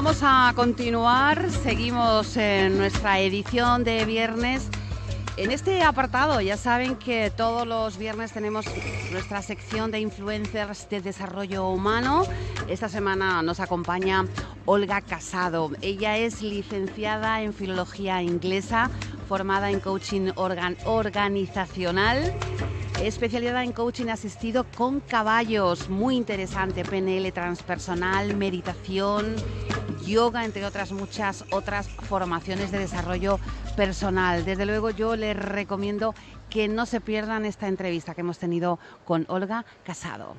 Vamos a continuar, seguimos en nuestra edición de viernes. En este apartado ya saben que todos los viernes tenemos nuestra sección de influencers de desarrollo humano. Esta semana nos acompaña Olga Casado. Ella es licenciada en Filología Inglesa, formada en coaching organizacional, especialidad en coaching asistido con caballos, muy interesante, PNL transpersonal, meditación, yoga, entre otras muchas otras formaciones de desarrollo personal. Desde luego yo les recomiendo que no se pierdan esta entrevista que hemos tenido con Olga Casado.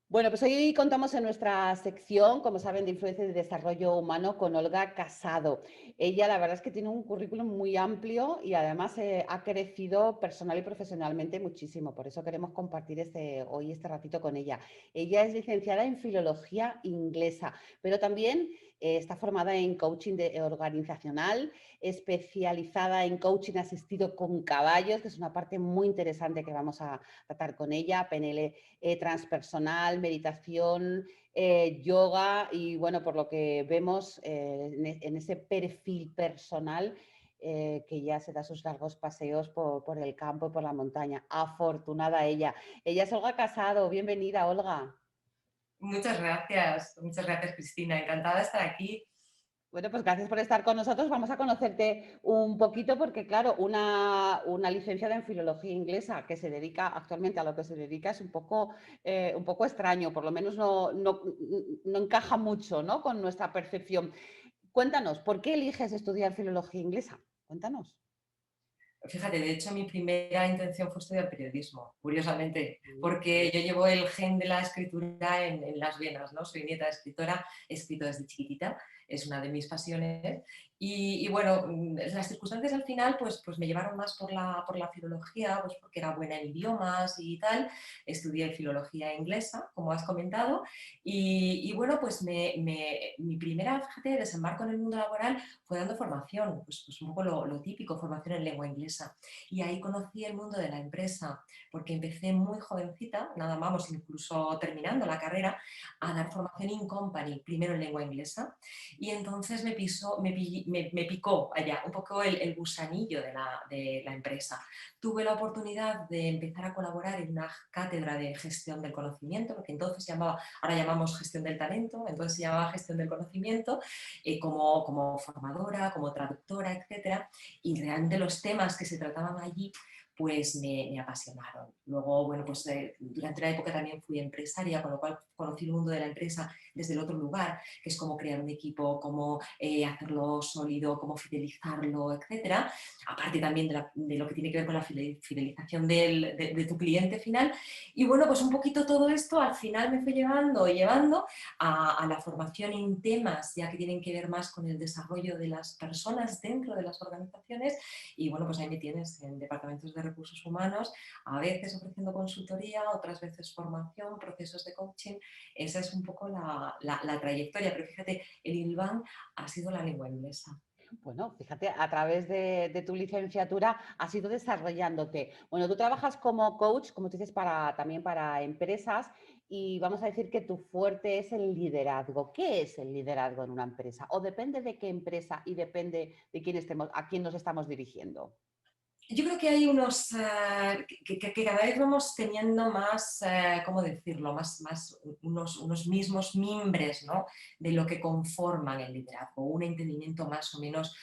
Bueno, pues hoy contamos en nuestra sección, como saben, de influencia de desarrollo humano con Olga Casado. Ella, la verdad es que tiene un currículum muy amplio y además ha crecido personal y profesionalmente muchísimo. Por eso queremos compartir hoy este ratito con ella. Ella es licenciada en Filología Inglesa, pero también está formada en coaching organizacional, especializada en coaching asistido con caballos, que es una parte muy interesante que vamos a tratar con ella, PNL transpersonal, meditación, yoga y bueno, por lo que vemos en ese perfil personal que ya se da sus largos paseos por el campo y por la montaña. Afortunada ella. Ella es Olga Casado. Bienvenida, Olga. Muchas gracias Cristina, encantada de estar aquí. Bueno, pues gracias por estar con nosotros. Vamos a conocerte un poquito porque, claro, una licenciada en filología inglesa que se dedica actualmente a lo que se dedica es un poco extraño, por lo menos no encaja mucho, ¿no?, con nuestra percepción. Cuéntanos, ¿por qué eliges estudiar filología inglesa? Cuéntanos. Fíjate, de hecho mi primera intención fue estudiar periodismo, curiosamente, porque yo llevo el gen de la escritura en las venas, ¿no? Soy nieta de escritora, he escrito desde chiquitita, es una de mis pasiones y bueno, las circunstancias al final pues me llevaron más por la filología, pues porque era buena en idiomas y tal, estudié filología inglesa, como has comentado, y bueno, pues mi primera, fíjate, desembarco en el mundo laboral fue dando formación, pues un poco lo típico, formación en lengua inglesa. Y ahí conocí el mundo de la empresa, porque empecé muy jovencita, nada más, incluso terminando la carrera, a dar formación in company, primero en lengua inglesa. Y entonces me picó allá un poco el gusanillo de la empresa. Tuve la oportunidad de empezar a colaborar en una cátedra de gestión del conocimiento, lo que entonces ahora llamamos gestión del talento, entonces se llamaba gestión del conocimiento, como formadora, como traductora, etcétera, y realmente los temas que se trataban allí pues me apasionaron. Luego, bueno, pues durante la época también fui empresaria, con lo cual conocí el mundo de la empresa desde el otro lugar, que es cómo crear un equipo, cómo hacerlo sólido, cómo fidelizarlo, etcétera. Aparte también de lo que tiene que ver con la fidelización de tu cliente final. Y bueno, pues un poquito todo esto al final me fue llevando a la formación en temas ya que tienen que ver más con el desarrollo de las personas dentro de las organizaciones y bueno, pues ahí me tienes en departamentos de recursos humanos, a veces ofreciendo consultoría, otras veces formación, procesos de coaching. Esa es un poco la trayectoria, pero fíjate, el hilván ha sido la lengua inglesa. Bueno, fíjate, a través de tu licenciatura has ido desarrollándote. Bueno, tú trabajas como coach, como tú dices, también para empresas y vamos a decir que tu fuerte es el liderazgo. ¿Qué es el liderazgo en una empresa? ¿O depende de qué empresa y depende de a quién nos estamos dirigiendo? Yo creo que hay que cada vez vamos teniendo más, ¿cómo decirlo? Unos mismos mimbres, ¿no?, de lo que conforman el liderazgo, un entendimiento más o menos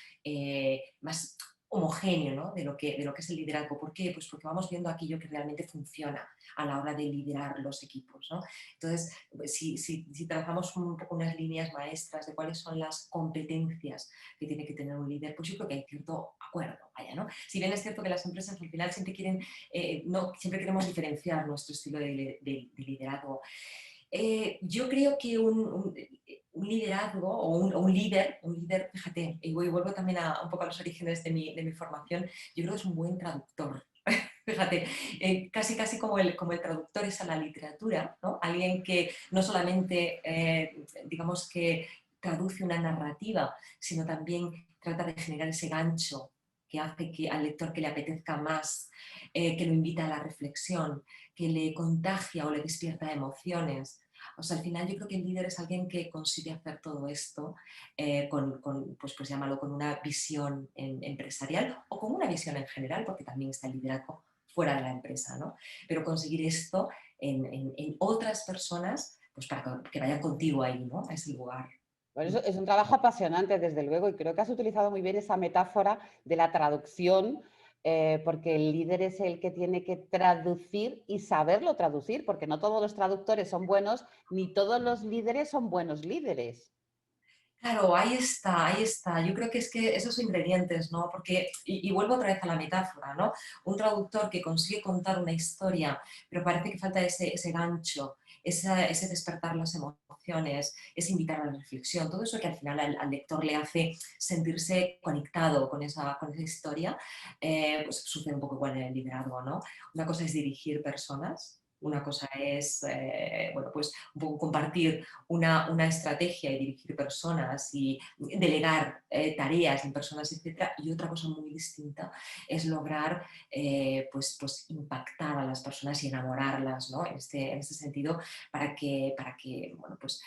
más homogéneo, ¿no?, de lo que es el liderazgo. ¿Por qué? Pues porque vamos viendo aquello que realmente funciona a la hora de liderar los equipos, ¿no? Entonces, pues, si trazamos un poco unas líneas maestras de cuáles son las competencias que tiene que tener un líder, pues yo creo que hay cierto acuerdo, vaya, ¿no? Si bien es cierto que las empresas al final siempre quieren, no, siempre queremos diferenciar nuestro estilo de liderazgo. Yo creo que un liderazgo o un líder, fíjate, y vuelvo también un poco a los orígenes de mi formación, yo creo que es un buen traductor. Fíjate, casi como el traductor es a la literatura, ¿no? Alguien que no solamente, digamos que traduce una narrativa, sino también trata de generar ese gancho que hace al lector que le apetezca más, que lo invita a la reflexión, que le contagia o le despierta emociones. O sea, al final yo creo que el líder es alguien que consigue hacer todo esto pues llámalo con una visión empresarial o con una visión en general, porque también está el liderazgo fuera de la empresa, ¿no? Pero conseguir esto en otras personas, pues para que vayan contigo ahí, ¿no? A ese lugar. Por eso es un trabajo apasionante, desde luego, y creo que has utilizado muy bien esa metáfora de la traducción, porque el líder es el que tiene que traducir y saberlo traducir, porque no todos los traductores son buenos, ni todos los líderes son buenos líderes. Claro, ahí está, ahí está. Yo creo que es que esos ingredientes, ¿no? Porque, y vuelvo otra vez a la metáfora, ¿no? Un traductor que consigue contar una historia, pero parece que falta ese gancho, ese despertar las emociones, ese invitar a la reflexión, todo eso que al final al lector le hace sentirse conectado con esa historia, pues sucede un poco igual en el liderazgo, ¿no? Una cosa es dirigir personas. Una cosa es, bueno, pues un poco compartir una estrategia y dirigir personas y delegar tareas en personas, etcétera. Y otra cosa muy distinta es lograr pues impactar a las personas y enamorarlas, ¿no? En este sentido, para que bueno, pues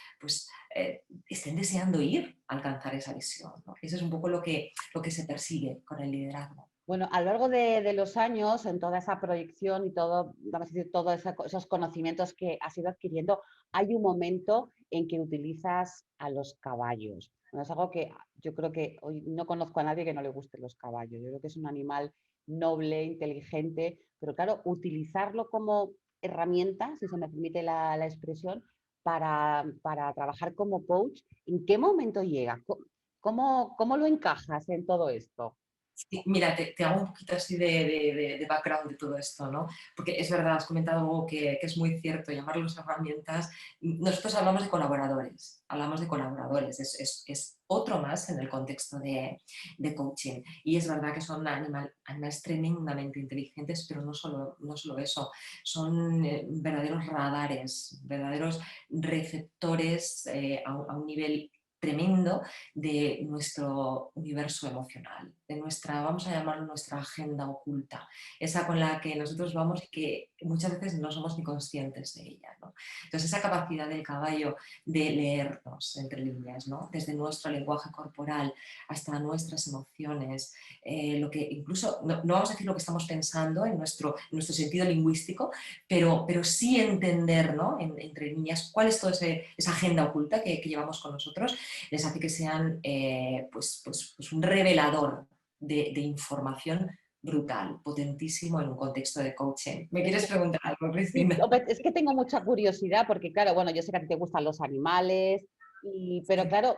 estén deseando ir a alcanzar esa visión, ¿no? Eso es un poco lo que se persigue con el liderazgo. Bueno, a lo largo de los años, en toda esa proyección y todo, vamos a decir, todos esos conocimientos que has ido adquiriendo, hay un momento en que utilizas a los caballos. Bueno, es algo que yo creo que hoy no conozco a nadie que no le gusten los caballos. Yo creo que es un animal noble, inteligente, pero claro, utilizarlo como herramienta, si se me permite la expresión, para trabajar como coach, ¿en qué momento llega? ¿Cómo lo encajas en todo esto? Sí, mira, te hago un poquito así de background de todo esto, ¿no? Porque es verdad, has comentado algo que es muy cierto, llamarlos herramientas. Nosotros hablamos de colaboradores, es otro más en el contexto de coaching. Y es verdad que son animales tremendamente inteligentes, pero no solo eso, son verdaderos radares, verdaderos receptores a un nivel tremendo de nuestro universo emocional, de nuestra, vamos a llamarlo nuestra agenda oculta, esa con la que nosotros vamos y que muchas veces no somos ni conscientes de ella, ¿no? Entonces esa capacidad del caballo de leernos entre líneas, ¿no? Desde nuestro lenguaje corporal hasta nuestras emociones, lo que incluso, no vamos a decir lo que estamos pensando en nuestro sentido lingüístico, pero sí entender, ¿no? Entre líneas cuál es toda esa agenda oculta que llevamos con nosotros, les hace que sean pues un revelador de información brutal, potentísimo en un contexto de coaching. ¿Me quieres preguntar algo, Sí, Cristina? hombre, es que tengo mucha curiosidad porque, claro, bueno, yo sé que a ti te gustan los animales, pero Sí. claro,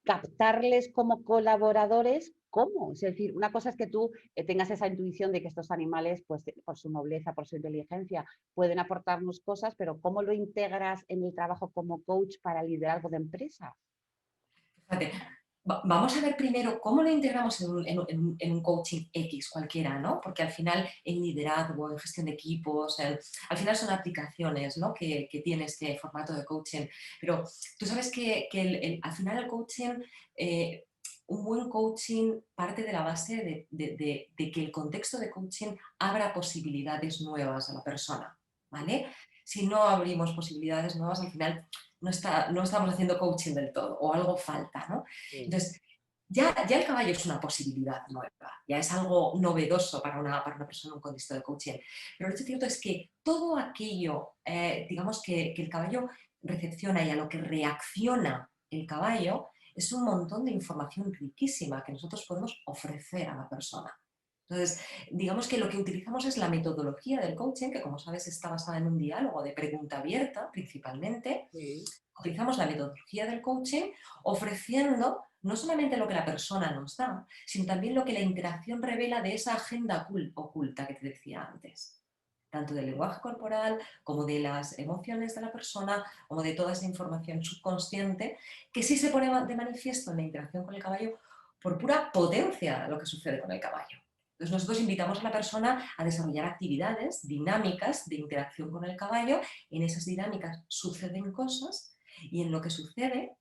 captarles como colaboradores, ¿cómo? Es decir, una cosa es que tú tengas esa intuición de que estos animales, pues por su nobleza, por su inteligencia, pueden aportarnos cosas, pero ¿cómo lo integras en el trabajo como coach para liderazgo de empresa? Fíjate, vamos a ver primero cómo lo integramos en un coaching X cualquiera, ¿no? Porque al final en liderazgo, en gestión de equipos, al final son aplicaciones, ¿no? que tiene este formato de coaching. Pero tú sabes que al final el coaching, eh, un buen coaching parte de la base de que el contexto de coaching abra posibilidades nuevas a la persona, ¿vale? Si no abrimos posibilidades nuevas, al final no estamos haciendo coaching del todo o algo falta, ¿no? Sí. Entonces, ya el caballo es una posibilidad nueva, ya es algo novedoso para una persona en un contexto de coaching. Pero lo cierto es que todo aquello, digamos, que el caballo recepciona y a lo que reacciona el caballo, es un montón de información riquísima que nosotros podemos ofrecer a la persona. Entonces, digamos que lo que utilizamos es la metodología del coaching, que como sabes está basada en un diálogo de pregunta abierta principalmente. Sí. Utilizamos la metodología del coaching ofreciendo no solamente lo que la persona nos da, sino también lo que la interacción revela de esa agenda oculta que te decía antes, tanto del lenguaje corporal como de las emociones de la persona, como de toda esa información subconsciente que sí se pone de manifiesto en la interacción con el caballo por pura potencia de lo que sucede con el caballo. Entonces nosotros invitamos a la persona a desarrollar actividades dinámicas de interacción con el caballo. En esas dinámicas suceden cosas y en lo que sucede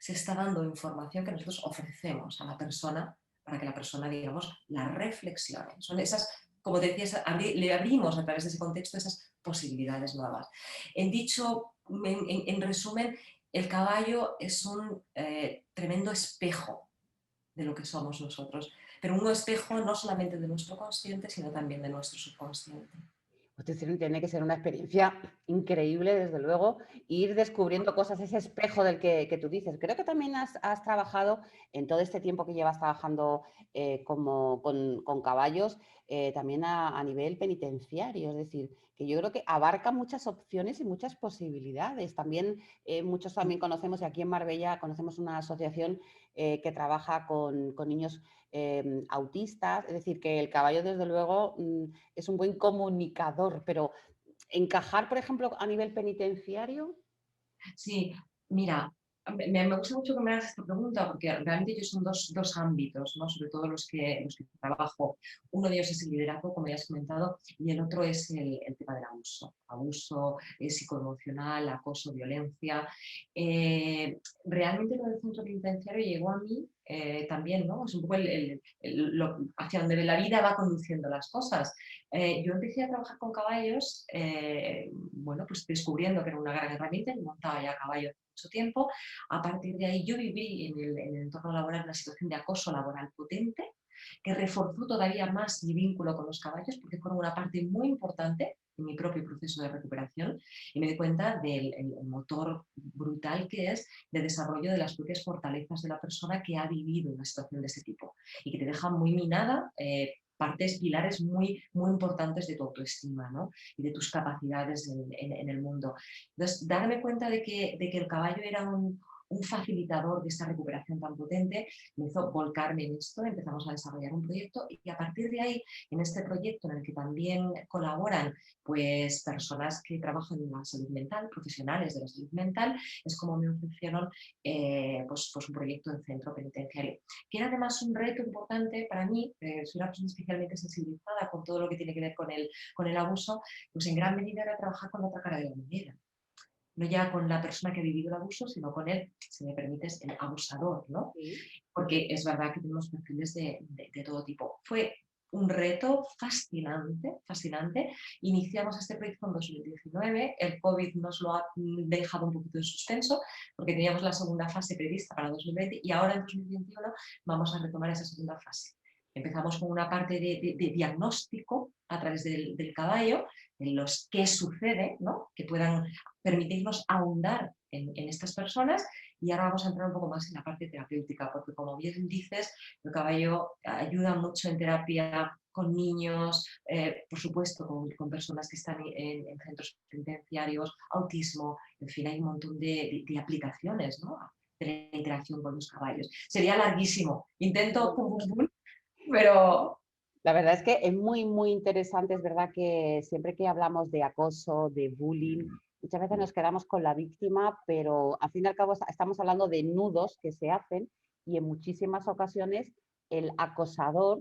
se está dando información que nosotros ofrecemos a la persona para que la persona, digamos, la reflexione. Son esas, como te decía, le abrimos a través de ese contexto esas posibilidades nuevas. En dicho en resumen, el caballo es un tremendo espejo de lo que somos nosotros, pero un espejo no solamente de nuestro consciente, sino también de nuestro subconsciente. Pues tiene que ser una experiencia increíble, desde luego, ir descubriendo cosas, ese espejo del que tú dices. Creo que también has trabajado en todo este tiempo que llevas trabajando con caballos, también a nivel penitenciario, es decir, que yo creo que abarca muchas opciones y muchas posibilidades. También muchos también conocemos, y aquí en Marbella conocemos una asociación que trabaja con niños autistas, es decir, que el caballo, desde luego, es un buen comunicador, pero encajar, por ejemplo, a nivel penitenciario. Sí, mira, me gusta mucho que me hagas esta pregunta porque realmente ellos son dos ámbitos, ¿no? Sobre todo los que trabajo. Uno de ellos es el liderazgo, como ya has comentado, y el otro es el tema del abuso. Abuso psicoemocional, acoso, violencia. Realmente lo del centro penitenciario llegó a mí también, ¿no? Es un poco hacia donde la vida va conduciendo las cosas. Yo empecé a trabajar con caballos, bueno, pues descubriendo que era una gran herramienta, yo montaba ya caballo hace mucho tiempo. A partir de ahí yo viví en el entorno laboral una situación de acoso laboral potente, que reforzó todavía más mi vínculo con los caballos, porque fueron una parte muy importante en mi propio proceso de recuperación, y me di cuenta del el motor brutal que es de desarrollo de las propias fortalezas de la persona que ha vivido una situación de ese tipo y que te deja muy minada partes, pilares muy, muy importantes de tu autoestima, ¿no? Y de tus capacidades en el mundo. Entonces, darme cuenta de que el caballo era un facilitador de esta recuperación tan potente, me hizo volcarme en esto, empezamos a desarrollar un proyecto y a partir de ahí, en este proyecto en el que también colaboran pues, personas que trabajan en la salud mental, profesionales de la salud mental, es como me ofrecieron pues un proyecto en centro penitenciario, que era además un reto importante para mí. Soy una persona especialmente sensibilizada con todo lo que tiene que ver con el abuso, pues en gran medida era trabajar con la otra cara de la moneda, no ya con la persona que ha vivido el abuso, sino con él, si me permites, el abusador, ¿no? Sí. Porque es verdad que tenemos perfiles de todo tipo. Fue un reto fascinante, fascinante. Iniciamos este proyecto en 2019, el COVID nos lo ha dejado un poquito en suspenso porque teníamos la segunda fase prevista para 2020 y ahora en 2021 vamos a retomar esa segunda fase. Empezamos con una parte de diagnóstico a través del caballo, en los qué sucede, ¿no? Que puedan permitirnos ahondar en estas personas, y ahora vamos a entrar un poco más en la parte terapéutica, porque como bien dices, el caballo ayuda mucho en terapia con niños, por supuesto con personas que están en centros penitenciarios, autismo, en fin, hay un montón de aplicaciones, ¿no? De la interacción con los caballos. Sería larguísimo. Intento, pum, pum, pum, pero La verdad es que es muy, muy interesante. Es verdad que siempre que hablamos de acoso, de bullying, muchas veces nos quedamos con la víctima, pero al fin y al cabo estamos hablando de nudos que se hacen y en muchísimas ocasiones el acosador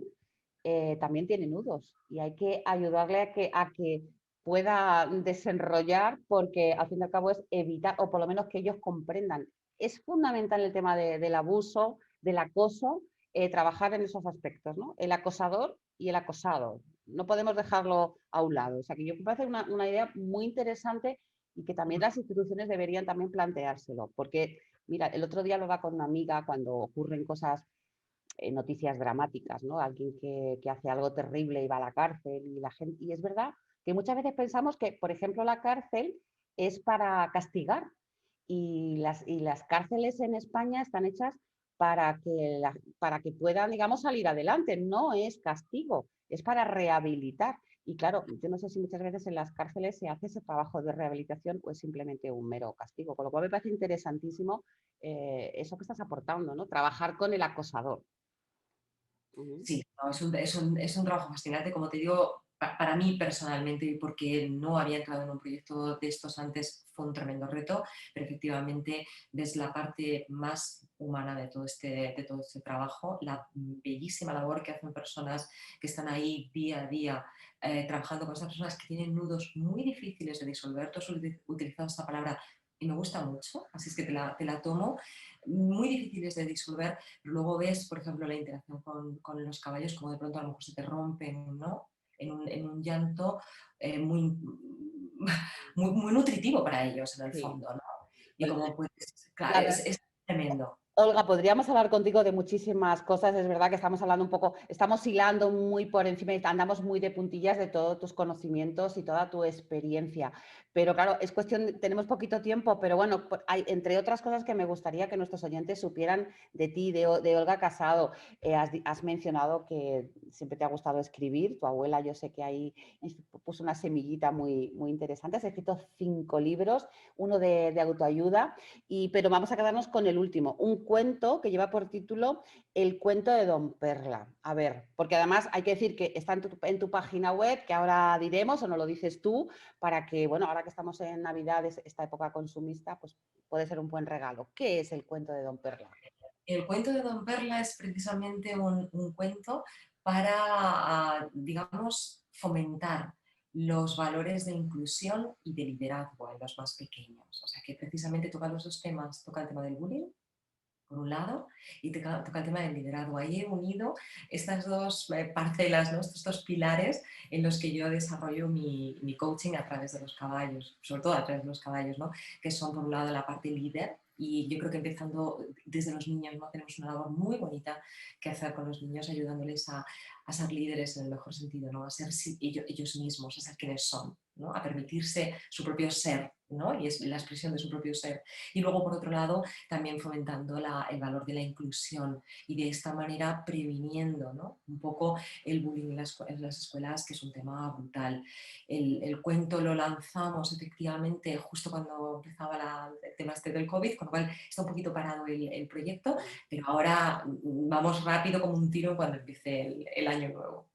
también tiene nudos y hay que ayudarle a que pueda desenrollar, porque al fin y al cabo es evitar, o por lo menos que ellos comprendan. Es fundamental el tema del abuso, del acoso, trabajar en esos aspectos, ¿no? El acosador y el acosado. No podemos dejarlo a un lado. O sea, que yo me parece una idea muy interesante y que también las instituciones deberían también planteárselo. Porque, mira, el otro día lo hablaba con una amiga cuando ocurren cosas, noticias dramáticas, ¿no? Alguien que hace algo terrible y va a la cárcel y la gente. Y es verdad que muchas veces pensamos que, por ejemplo, la cárcel es para castigar y las cárceles en España están hechas para que puedan, digamos, salir adelante. No es castigo, es para rehabilitar. Y claro, yo no sé si muchas veces en las cárceles se hace ese trabajo de rehabilitación o es simplemente un mero castigo. Con lo cual me parece interesantísimo eso que estás aportando, ¿no? Trabajar con el acosador. Ujú. sí, no, es un trabajo fascinante, como te digo, para mí personalmente, y porque no había entrado en un proyecto de estos antes, fue un tremendo reto, pero efectivamente ves la parte más humana de todo este trabajo, la bellísima labor que hacen personas que están ahí día a día trabajando con estas personas que tienen nudos muy difíciles de disolver. Tú has utilizado esta palabra y me gusta mucho, así es que te la tomo, muy difíciles de disolver. Luego ves, por ejemplo, la interacción con los caballos, como de pronto a lo mejor se te rompen, ¿no? En un llanto muy muy, muy nutritivo para ellos en el Sí. fondo, ¿no? Y Bueno, como pues, claro, la verdad es tremendo. Olga, podríamos hablar contigo de muchísimas cosas. Es verdad que estamos hablando un poco, estamos hilando muy por encima y andamos muy de puntillas de todos tus conocimientos y toda tu experiencia. Pero claro, es cuestión, tenemos poquito tiempo, pero bueno, hay, entre otras cosas que me gustaría que nuestros oyentes supieran de ti, de Olga Casado. Has mencionado que siempre te ha gustado escribir. Tu abuela, yo sé que ahí puso una semillita muy, muy interesante. Has escrito 5 libros, uno de autoayuda. Pero vamos a quedarnos con el último, un cuento que lleva por título El cuento de Don Perla. A ver, porque además hay que decir que está en tu página web, que ahora diremos o no lo dices tú, para que, bueno, ahora que estamos en Navidad, esta época consumista, pues puede ser un buen regalo. ¿Qué es el cuento de Don Perla? El cuento de Don Perla es precisamente un cuento para, digamos, fomentar los valores de inclusión y de liderazgo en los más pequeños. O sea, que precisamente toca los dos temas, toca el tema del bullying, por un lado, y toca el tema del liderazgo. Ahí he unido estas dos parcelas, ¿no? Estos dos pilares en los que yo desarrollo mi coaching a través de los caballos, sobre todo a través de los caballos, ¿no? Que son por un lado la parte líder, y yo creo que empezando desde los niños, ¿no? Tenemos una labor muy bonita que hacer con los niños, ayudándoles a ser líderes en el mejor sentido, ¿no? A ser ellos mismos, a ser quienes son, ¿no? A permitirse su propio ser, ¿no? Y es la expresión de su propio ser. Y luego, por otro lado, también fomentando el valor de la inclusión y de esta manera previniendo, ¿no? Un poco el bullying en las escuelas, que es un tema brutal. El cuento lo lanzamos efectivamente justo cuando empezaba el tema este del COVID, con lo cual está un poquito parado el proyecto, pero ahora vamos rápido como un tiro cuando empiece el año nuevo.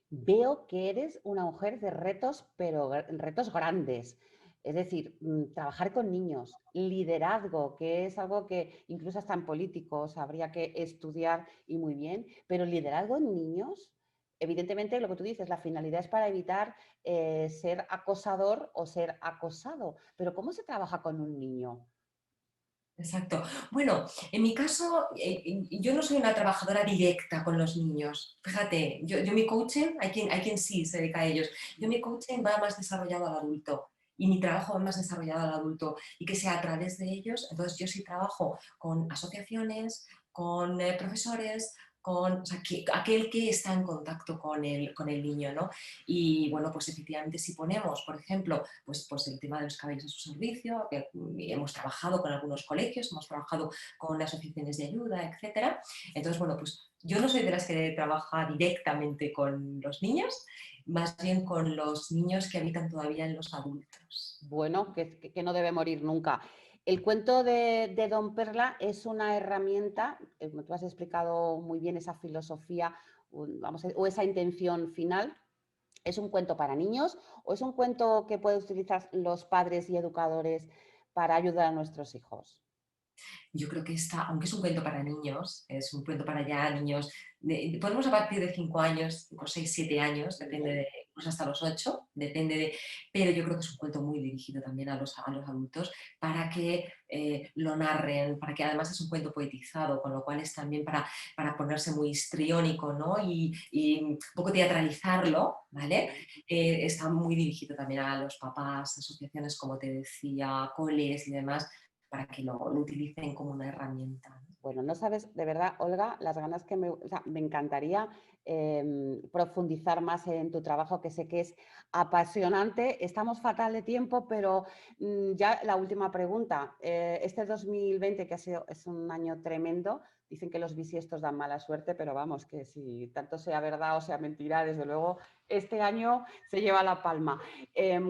Veo que eres una mujer de retos, pero retos grandes. Es decir, trabajar con niños, liderazgo, que es algo que incluso hasta en políticos habría que estudiar y muy bien, pero liderazgo en niños, evidentemente lo que tú dices, la finalidad es para evitar ser acosador o ser acosado. Pero ¿cómo se trabaja con un niño? Exacto. Bueno, en mi caso, yo no soy una trabajadora directa con los niños. Fíjate, yo mi coaching, hay quien sí se dedica a ellos. Yo mi coaching va más desarrollado al adulto y mi trabajo va más desarrollado al adulto y que sea a través de ellos. Entonces yo sí trabajo con asociaciones, con profesores, o sea, aquel que está en contacto con el niño, ¿no? Y bueno, pues efectivamente si ponemos, por ejemplo, pues el tema de los caballos a su servicio, que hemos trabajado con algunos colegios, hemos trabajado con asociaciones de ayuda, etcétera. Entonces, bueno, pues yo no soy de las que trabaja directamente con los niños, más bien con los niños que habitan todavía en los adultos. Bueno, que no debe morir nunca. El cuento de Don Perla es una herramienta, tú has explicado muy bien esa filosofía, o esa intención final. ¿Es un cuento para niños o es un cuento que pueden utilizar los padres y educadores para ayudar a nuestros hijos? Yo creo que aunque es un cuento para niños, es un cuento para ya niños, podemos a partir de 5 años, 5, 6, 7 años, Muy depende bien. de, pues hasta los 8, pero yo creo que es un cuento muy dirigido también a los adultos para que lo narren, para que además es un cuento poetizado, con lo cual es también para ponerse muy histriónico, ¿no? Y un poco teatralizarlo, ¿vale? Está muy dirigido también a los papás, asociaciones, como te decía, coles y demás, para que lo utilicen como una herramienta, ¿no? Bueno, no sabes, de verdad, Olga, las ganas que o sea, me encantaría profundizar más en tu trabajo, que sé que es apasionante. Estamos fatal de tiempo, pero ya la última pregunta. Este 2020, que es un año tremendo, dicen que los bisiestos dan mala suerte, pero vamos, que si tanto sea verdad o sea mentira, desde luego, este año se lleva la palma.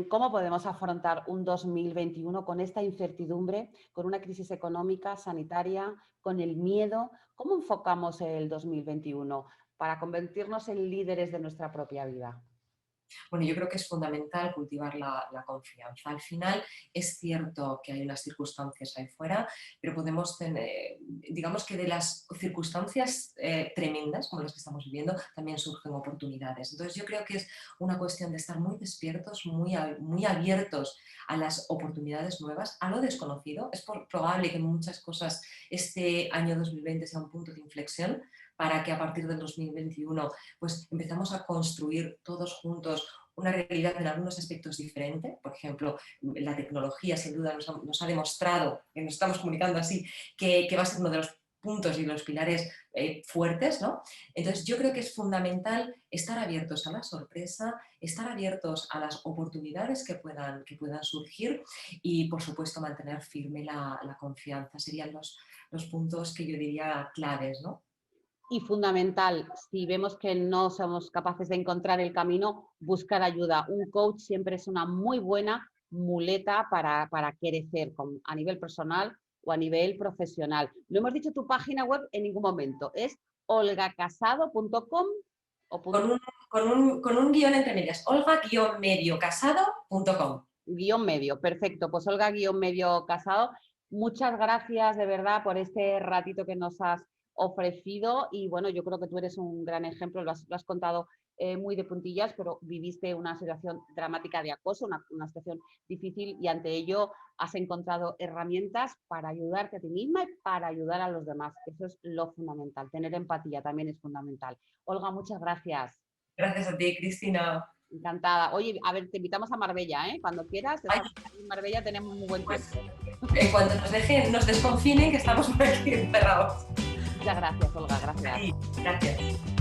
¿Cómo podemos afrontar un 2021 con esta incertidumbre, con una crisis económica, sanitaria, con el miedo? ¿Cómo enfocamos el 2021 para convertirnos en líderes de nuestra propia vida? Bueno, yo creo que es fundamental cultivar la confianza. Al final es cierto que hay unas circunstancias ahí fuera, pero podemos tener, digamos que de las circunstancias tremendas como las que estamos viviendo, también surgen oportunidades. Entonces yo creo que es una cuestión de estar muy despiertos, muy abiertos a las oportunidades nuevas, a lo desconocido. Es probable que muchas cosas este año 2020 sea un punto de inflexión para que a partir del 2021 pues empezamos a construir todos juntos una realidad en algunos aspectos diferente. Por ejemplo, la tecnología sin duda nos ha demostrado, que nos estamos comunicando así, que va a ser uno de los puntos y los pilares fuertes, ¿no? Entonces yo creo que es fundamental estar abiertos a la sorpresa, estar abiertos a las oportunidades que puedan surgir y por supuesto mantener firme la confianza. Serían los puntos que yo diría claves, ¿no? Y fundamental, si vemos que no somos capaces de encontrar el camino, buscar ayuda. Un coach siempre es una muy buena muleta para crecer a nivel personal o a nivel profesional. No hemos dicho tu página web en ningún momento. ¿Es olgacasado.com? Con un guión entre medias, olga-mediocasado.com. Guión medio, perfecto. Pues Olga-medio casado, muchas gracias de verdad por este ratito que nos has ofrecido y bueno, yo creo que tú eres un gran ejemplo, lo has contado muy de puntillas, pero viviste una situación dramática de acoso, una situación difícil y ante ello has encontrado herramientas para ayudarte a ti misma y para ayudar a los demás. Eso es lo fundamental, tener empatía también es fundamental. Olga, muchas gracias. Gracias a ti, Cristina. Encantada. Oye, a ver, te invitamos a Marbella, ¿eh? Cuando quieras, en Marbella tenemos muy buen tiempo. Pues, en cuanto nos desconfinen, que estamos por aquí encerrados. Muchas gracias, Olga, gracias. Sí, gracias.